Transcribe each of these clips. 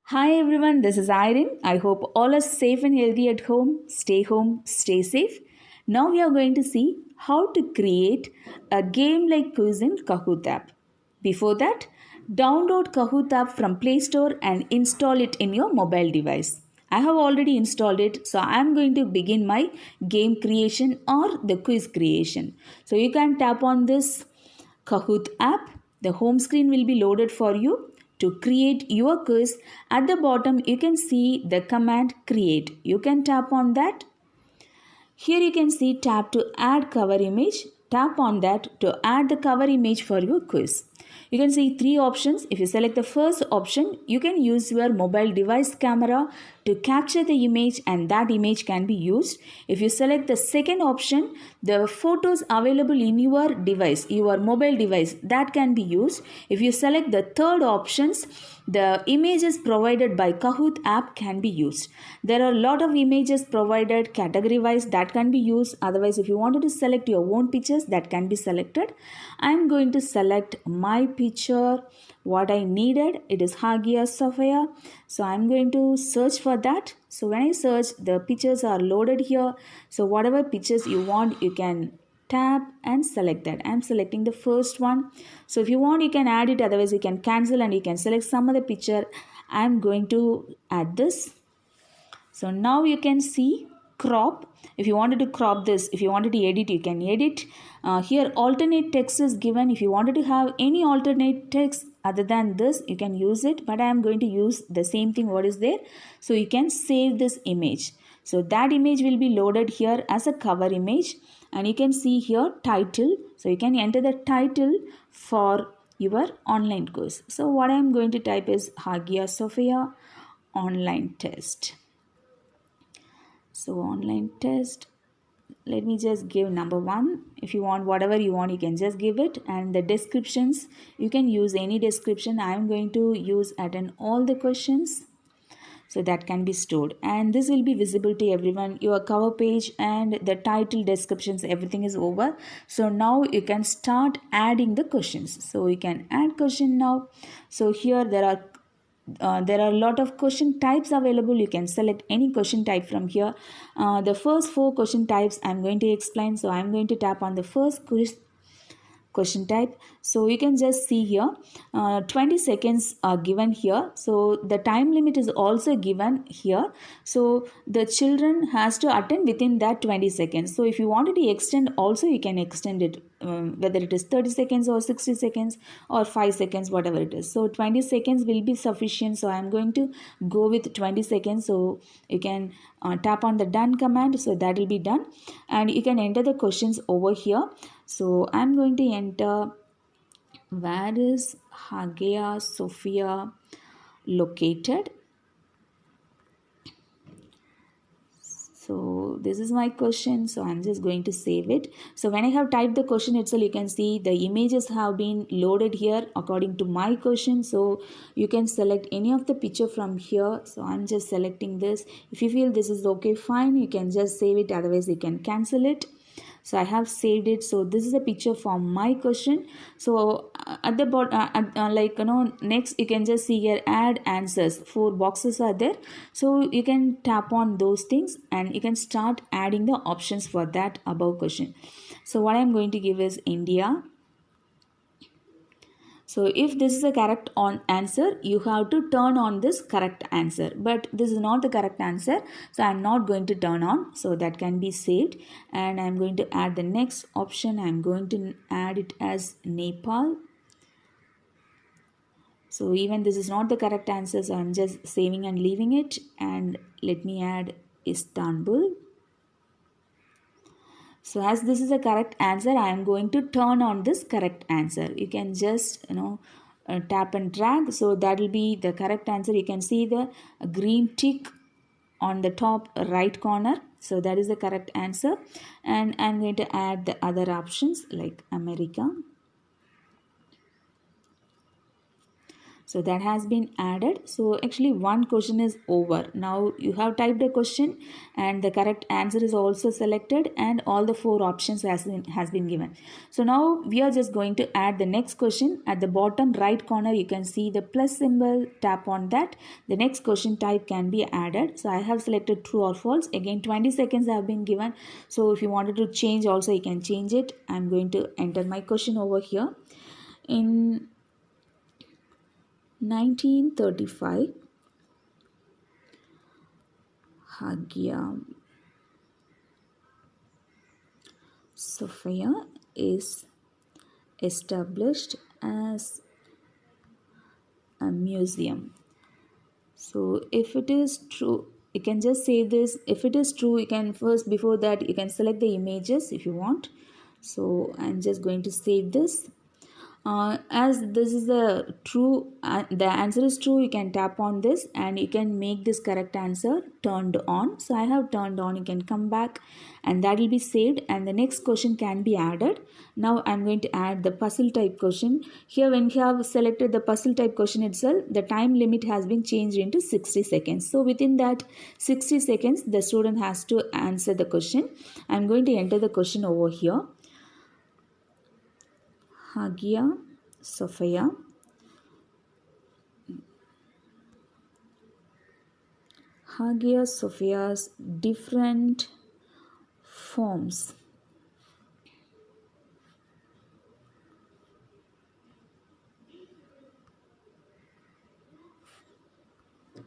Hi everyone, this is Irene. I hope all are safe and healthy at home. Home, stay safe. Now we are going to see how to create a game like quiz in Kahoot app. Before that, download Kahoot app from Play Store and install it in your mobile device. I have already installed it, so I am going to begin my game creation or the quiz creation. So you can tap on this Kahoot app. The home screen will be loaded for you. To create your quiz, at the bottom you can see the command create. You can tap on that. Here you can see tap to add cover image. Tap on that to add the cover image for your quiz. You can see three options. If you select the first option, you can use your mobile device camera to capture the image and that image can be used. If you select the second option, the photos available in your device, your mobile device, that can be used. If you select the third options, the images provided by Kahoot app can be used. There are a lot of images provided category wise that can be used. Otherwise, if you wanted to select your own pictures, that can be selected. I am going to select my picture, what I needed. It is Hagia Sophia. So I am going to search for that. So when I search, the pictures are loaded here. So whatever pictures you want, you can tap and select that. I'm selecting the first one. So if you want, you can add it. Otherwise, you can cancel and you can select some other picture. I'm going to add this. So now you can see crop. If you wanted to crop this, if you wanted to edit, you can edit. Here alternate text is given. If you wanted to have any alternate text other than this, you can use it. But I am going to use the same thing what is there. So you can save this image. So that image will be loaded here as a cover image. And you can see here title. So you can enter the title for your online course. So what I am going to type is Hagia Sophia online test. So online test, let me just give number 1. If you want whatever you want, you can just give it. And the descriptions, you can use any description. I am going to use attend all the questions, so that can be stored, and this will be visible to everyone. Your cover page and the title, descriptions, everything is over. So now you can start adding the questions. So you can add question now. So here there are a lot of question types available. You can select any question type from here. The first 4 question types I'm going to explain. So I'm going to tap on the first question type. So you can just see here 20 seconds are given here. So the time limit is also given here. So the children has to attend within that 20 seconds. So if you wanted to extend also, you can extend it, whether it is 30 seconds or 60 seconds or 5 seconds, whatever it is. So 20 seconds will be sufficient. So I'm going to go with 20 seconds. So you can tap on the done command. So that will be done, and you can enter the questions over here. So I'm going to enter, where is Hagia Sophia located? So this is my question. So I'm just going to save it. So when I have typed the question itself, you can see the images have been loaded here according to my question. So you can select any of the picture from here. So I'm just selecting this. If you feel this is okay, fine, you can just save it. Otherwise you can cancel it. So I have saved it. So this is a picture from my question. So at the bottom, next you can just see here add answers. 4 boxes are there. So you can tap on those things and you can start adding the options for that above question. So what I'm going to give is India. So if this is a correct answer, you have to turn on this correct answer. But this is not the correct answer. So I'm not going to turn on. So that can be saved. And I'm going to add the next option. I'm going to add it as Nepal. So even this is not the correct answer. So I'm just saving and leaving it. And let me add Istanbul. So as this is a correct answer, I am going to turn on this correct answer. You can just, tap and drag. So that will be the correct answer. You can see the green tick on the top right corner. So that is the correct answer. And I'm going to add the other options like America. So that has been added. So actually one question is over. Now you have typed a question and the correct answer is also selected and all the four options has been given. So now we are just going to add the next question. At the bottom right corner you can see the plus symbol. Tap on that. The next question type can be added. So I have selected true or false. Again 20 seconds have been given. So if you wanted to change also you can change it. I'm going to enter my question over here. In 1935, Hagia Sophia is established as a museum. So if it is true, you can just say this. If it is true, you can first, before that, you can select the images if you want. So I'm just going to save this. As this is the true, the answer is true, you can tap on this and you can make this correct answer turned on. So I have turned on. You can come back and that will be saved and the next question can be added. Now I'm going to add the puzzle type question. Here when you have selected the puzzle type question itself, the time limit has been changed into 60 seconds. So within that 60 seconds the student has to answer the question. I'm going to enter the question over here. Hagia Sophia Hagia Sophia's different forms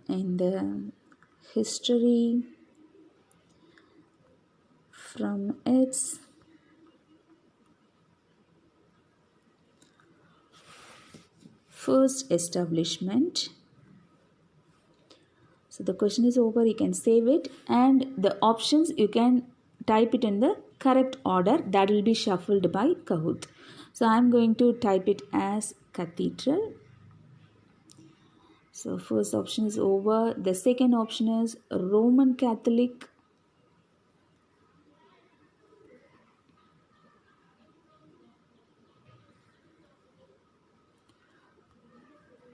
in the history from its first establishment. So the question is over, you can save it and the options you can type it in the correct order that will be shuffled by Kahoot. So I'm going to type it as cathedral. So first option is over. The second option is Roman Catholic.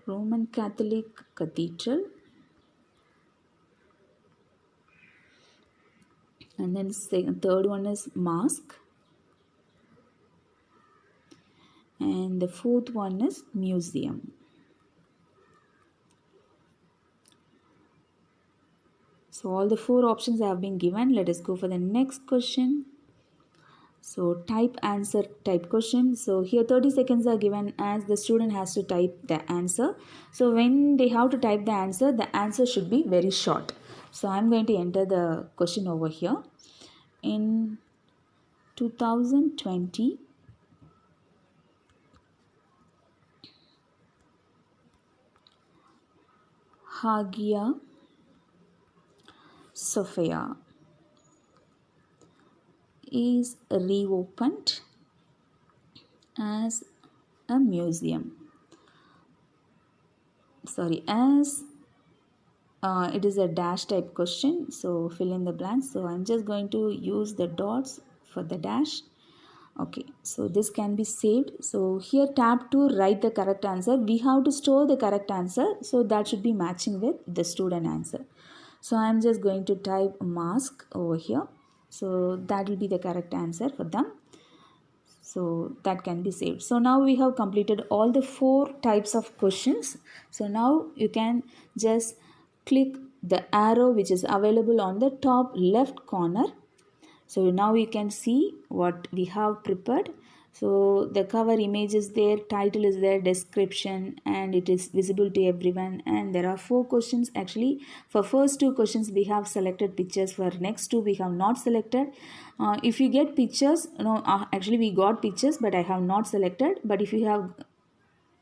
Roman Catholic Cathedral. And then third one is mosque. And the fourth one is museum. So all the four options have been given. Let us go for the next question. So type answer type question. So here 30 seconds are given as the student has to type the answer. So when they have to type the answer should be very short. So I'm going to enter the question over here. In 2020, Hagia Sophia is reopened as a museum. Sorry, as it is a dash type question, so fill in the blanks. So I'm just going to use the dots for the dash. Okay, so this can be saved. So here tap to write the correct answer. We have to store the correct answer, so that should be matching with the student answer. So I'm just going to type mask over here. So that will be the correct answer for them. So that can be saved. So now we have completed all the four types of questions. So now you can just click the arrow which is available on the top left corner. So now you can see what we have prepared. So the cover image is there, title is there, description, and it is visible to everyone. And there are four questions. Actually, for first two questions we have selected pictures. For next two we have not selected. If you get pictures, no, actually we got pictures, but I have not selected. But if you have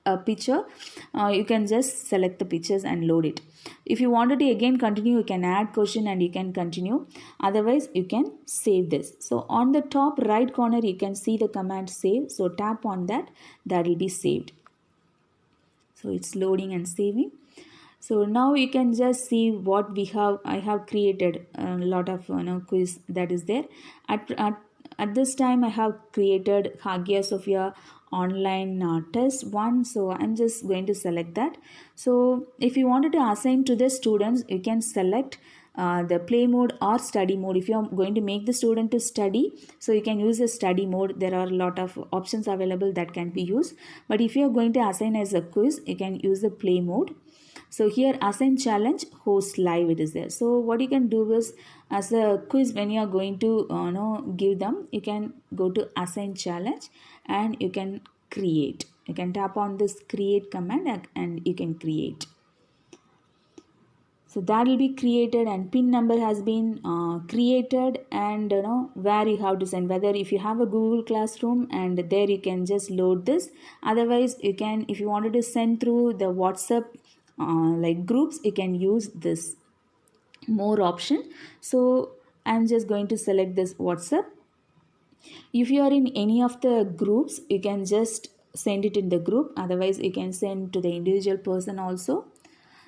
a picture, you can just select the pictures and load it. If you wanted to again continue, you can add question and you can continue. Otherwise you can save this. So on the top right corner you can see the command save. So tap on that, that will be saved. So it's loading and saving. So now you can just see what we have. I have created a lot of quiz that is there. at this time I have created Hagia Sophia online test one, so I'm just going to select that. So if you wanted to assign to the students, you can select the play mode or study mode. If you're going to make the student to study, so you can use the study mode. There are a lot of options available that can be used, but if you're going to assign as a quiz, you can use the play mode. So here assign challenge, host live, it is there. So what you can do is, as a quiz, when you are going to give them, you can go to assign challenge and you can create. You can tap on this create command and you can create. So that will be created and pin number has been created, and where you have to send, whether if you have a Google Classroom, and there you can just load this. Otherwise you can, if you wanted to send through the WhatsApp like groups, you can use this more option. So I'm just going to select this WhatsApp. If you are in any of the groups, you can just send it in the group. Otherwise you can send to the individual person also.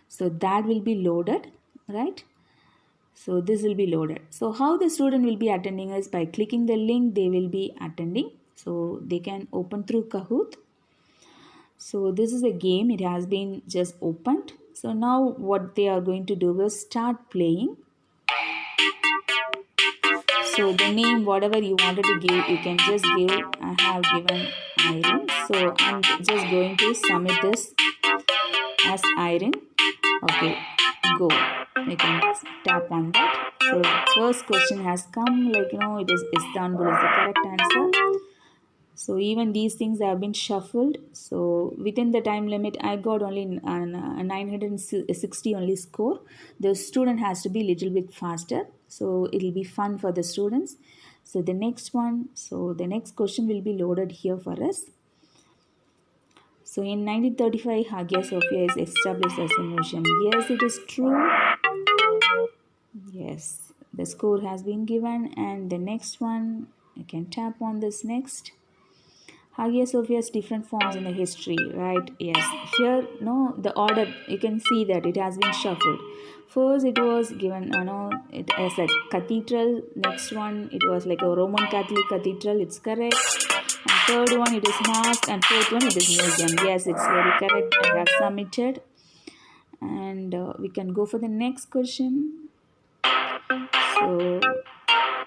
So that will be loaded, right? So this will be loaded. So how the student will be attending is by clicking the link, they will be attending. So they can open through Kahoot. So this is a game, it has been just opened. So now what they are going to do is start playing. So the name, whatever you wanted to give, you can just give. I have given Irene. So I'm just going to submit this as Irene. Okay, go. You can tap on that. So first question has come, like it is Istanbul is the correct answer. So even these things have been shuffled. So within the time limit, I got only 960 only score. The student has to be little bit faster. So it will be fun for the students. So the next one, so the next question will be loaded here for us. So in 1935, Hagia Sophia is established as a museum. Yes, it is true. Yes, the score has been given. And the next one, you can tap on this next. Hagia Sophia's different forms in the history, right? Yes. Here, no, the order, you can see that it has been shuffled. First, it was given, it as a cathedral. Next one, it was like a Roman Catholic cathedral. It's correct. And third one, it is mosque. And fourth one, it is museum. Yes, it's very correct. I have submitted. And we can go for the next question. So,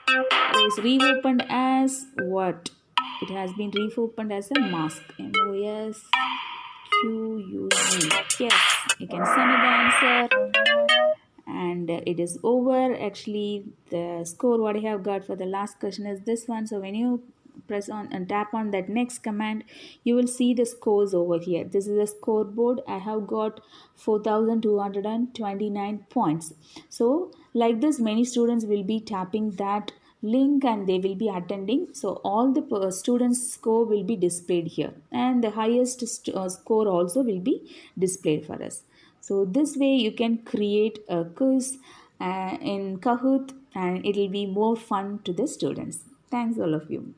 it is reopened as what? It has been reopened as a mosque. MOSQUE. Yes, you can send me the answer. And it is over. Actually, the score what I have got for the last question is this one. So when you press on and tap on that next command, you will see the scores over here. This is a scoreboard. I have got 4,229 points. So like this, many students will be tapping that link and they will be attending. So all the students score will be displayed here, and the highest score also will be displayed for us. So this way you can create a quiz in Kahoot, and it will be more fun to the students. Thanks all of you.